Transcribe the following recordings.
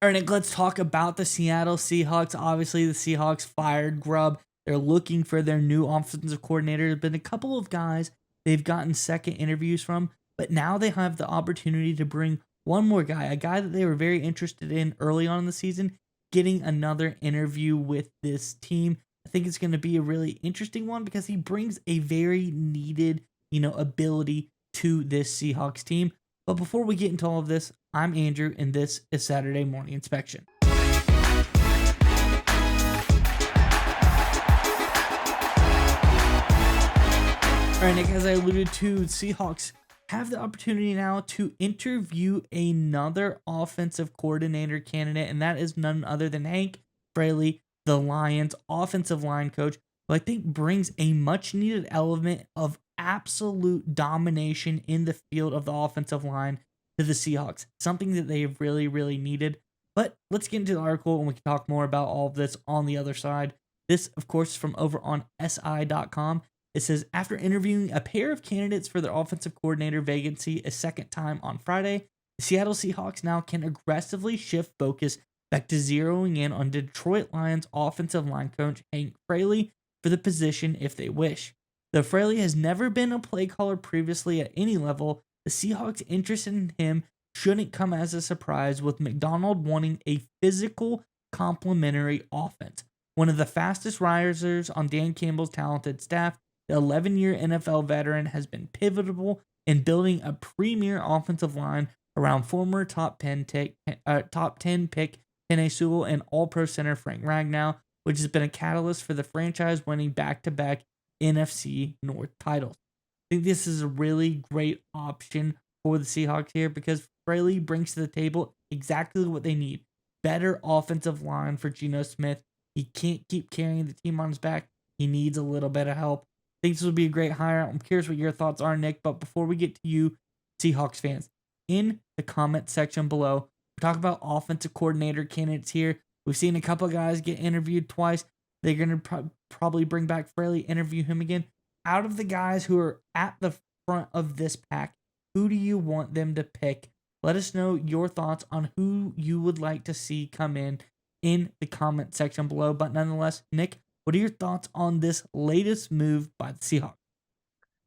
All right, Nick, let's talk about the Seattle Seahawks. Obviously, the Seahawks fired Grubb. They're looking for their new offensive coordinator. There's been a couple of guys they've gotten second interviews from, but now they have the opportunity to bring one more guy, a guy that they were very interested in early on in the season, getting another interview with this team. I think it's going to be a really interesting one because he brings a very needed, ability to this Seahawks team. But before we get into all of this, I'm Andrew, and this is Saturday Morning Inspection. All right, Nick, as I alluded to, Seahawks have the opportunity now to interview another offensive coordinator candidate, and that is none other than Hank Fraley, the Lions offensive line coach, who I think brings a much needed element of absolute domination in the field of the offensive line to the Seahawks, something that they have really, really needed. But let's get into the article and we can talk more about all of this on the other side. This, of course, is from over on SI.com. It says, after interviewing a pair of candidates for their offensive coordinator vacancy a second time on Friday, the Seattle Seahawks now can aggressively shift focus back to zeroing in on Detroit Lions offensive line coach Hank Fraley for the position if they wish. Though Fraley has never been a play caller previously at any level, the Seahawks' interest in him shouldn't come as a surprise, with McDonald wanting a physical, complementary offense. One of the fastest risers on Dan Campbell's talented staff, the 11-year NFL veteran has been pivotal in building a premier offensive line around former top 10 pick Penei Sewell and All-Pro center Frank Ragnow, which has been a catalyst for the franchise winning back-to-back NFC North titles. I think this is a really great option for the Seahawks here because Fraley brings to the table exactly what they need. Better offensive line for Geno Smith. He can't keep carrying the team on his back. He needs a little bit of help. I think this would be a great hire. I'm curious what your thoughts are, Nick. But before we get to you, Seahawks fans, in the comment section below, we talk about offensive coordinator candidates here. We've seen a couple of guys get interviewed twice. They're going to probably bring back Fraley, interview him again. Out of the guys who are at the front of this pack, who do you want them to pick? Let us know your thoughts on who you would like to see come in the comment section below. But nonetheless, Nick, what are your thoughts on this latest move by the Seahawks?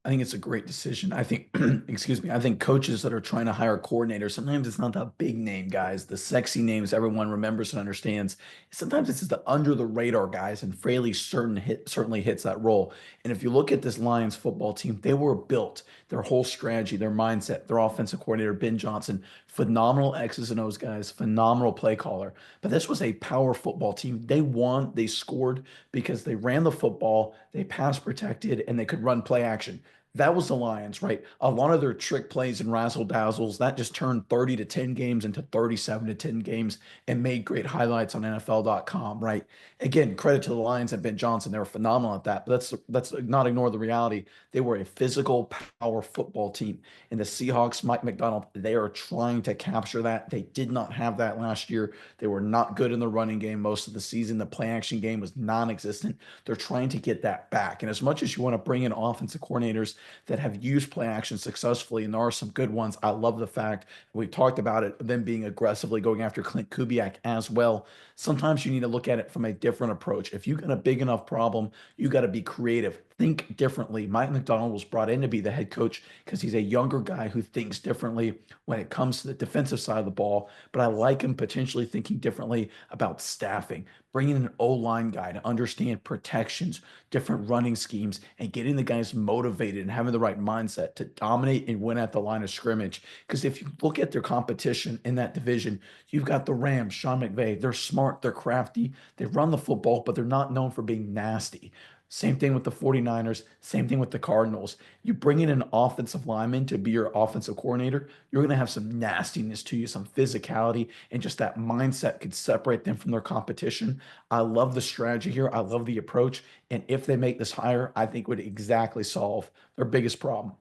I think it's a great decision. I think, excuse me, I think coaches that are trying to hire coordinators, sometimes it's not the big name guys, the sexy names everyone remembers and understands. Sometimes it's the under the radar guys, and Fraley certainly hits that role. And if you look at this Lions football team, they were built, their whole strategy, their mindset, their offensive coordinator, Ben Johnson, phenomenal X's and O's guys, phenomenal play caller. But this was a power football team. They won, they scored because they ran the football, they pass protected, and they could run play action. That was the Lions, right? A lot of their trick plays and razzle dazzles that just turned 30 to 10 games into 37 to 10 games and made great highlights on NFL.com, right? Again, credit to the Lions and Ben Johnson. They were phenomenal at that. But let's not ignore the reality. They were a physical power football team. And the Seahawks, Mike McDonald, they are trying to capture that. They did not have that last year. They were not good in the running game most of the season. The play action game was non existent. They're trying to get that back. And as much as you want to bring in offensive coordinators that have used play action successfully, and there are some good ones, I love the fact we've talked about it, them being aggressively going after Clint Kubiak as well. Sometimes you need to look at it from a different approach. If you've got a big enough problem, you got to be creative. Think differently. Mike McDonald was brought in to be the head coach because he's a younger guy who thinks differently when it comes to the defensive side of the ball. But I like him potentially thinking differently about staffing, bringing an O-line guy to understand protections, different running schemes, and getting the guys motivated and having the right mindset to dominate and win at the line of scrimmage. Because if you look at their competition in that division, you've got the Rams, Sean McVay. They're smart, they're crafty, they run the football, but they're not known for being nasty. Same thing with the 49ers, same thing with the Cardinals. You bring in an offensive lineman to be your offensive coordinator, you're going to have some nastiness to you, some physicality, and just that mindset could separate them from their competition. I love the strategy here. I love the approach. And if they make this hire, I think would exactly solve their biggest problem.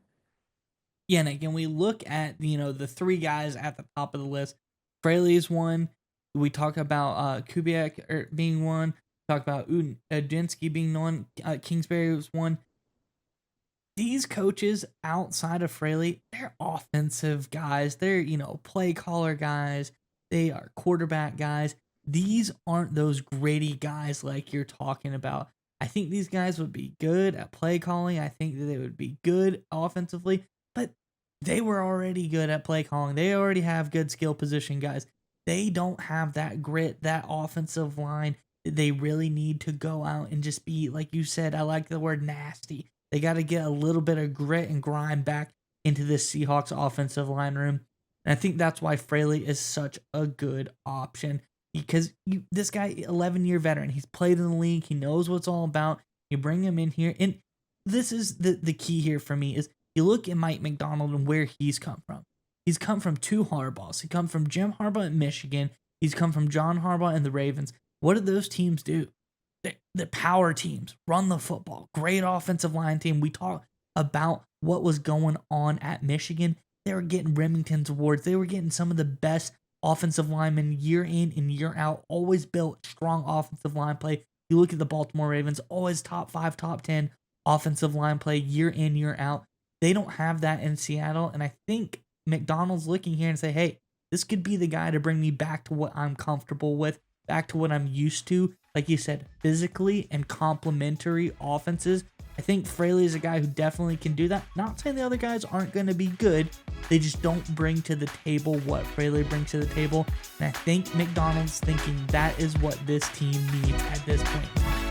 Yeah, and again, we look at the three guys at the top of the list. Fraley is one. We talk about Kubiak being one. Talk about Udinsky being one. Kingsbury was one. These coaches outside of Fraley, they're offensive guys. They're play caller guys. They are quarterback guys. These aren't those gritty guys like you're talking about. I think these guys would be good at play calling. I think that they would be good offensively, but they were already good at play calling. They already have good skill position guys. They don't have that grit, that offensive line that they really need to go out and just be, like you said, I like the word nasty. They got to get a little bit of grit and grind back into this Seahawks offensive line room. And I think that's why Fraley is such a good option because this guy, 11-year veteran, he's played in the league. He knows what it's all about. You bring him in here. And this is the key here for me is you look at Mike McDonald and where he's come from. He's come from two Harbaughs. He come from Jim Harbaugh at Michigan. He's come from John Harbaugh and the Ravens. What do those teams do? The power teams run the football. Great offensive line team. We talk about what was going on at Michigan. They were getting Remington's awards. They were getting some of the best offensive linemen year in and year out. Always built strong offensive line play. You look at the Baltimore Ravens, always top 5, top 10 offensive line play year in, year out. They don't have that in Seattle. And I think McDonald's looking here and say, hey, this could be the guy to bring me back to what I'm comfortable with, back to what I'm used to. Like you said, physically and complementary offenses. I think Fraley is a guy who definitely can do that. Not saying the other guys aren't going to be good. They just don't bring to the table what Fraley brings to the table. And I think McDonald's thinking that is what this team needs at this point.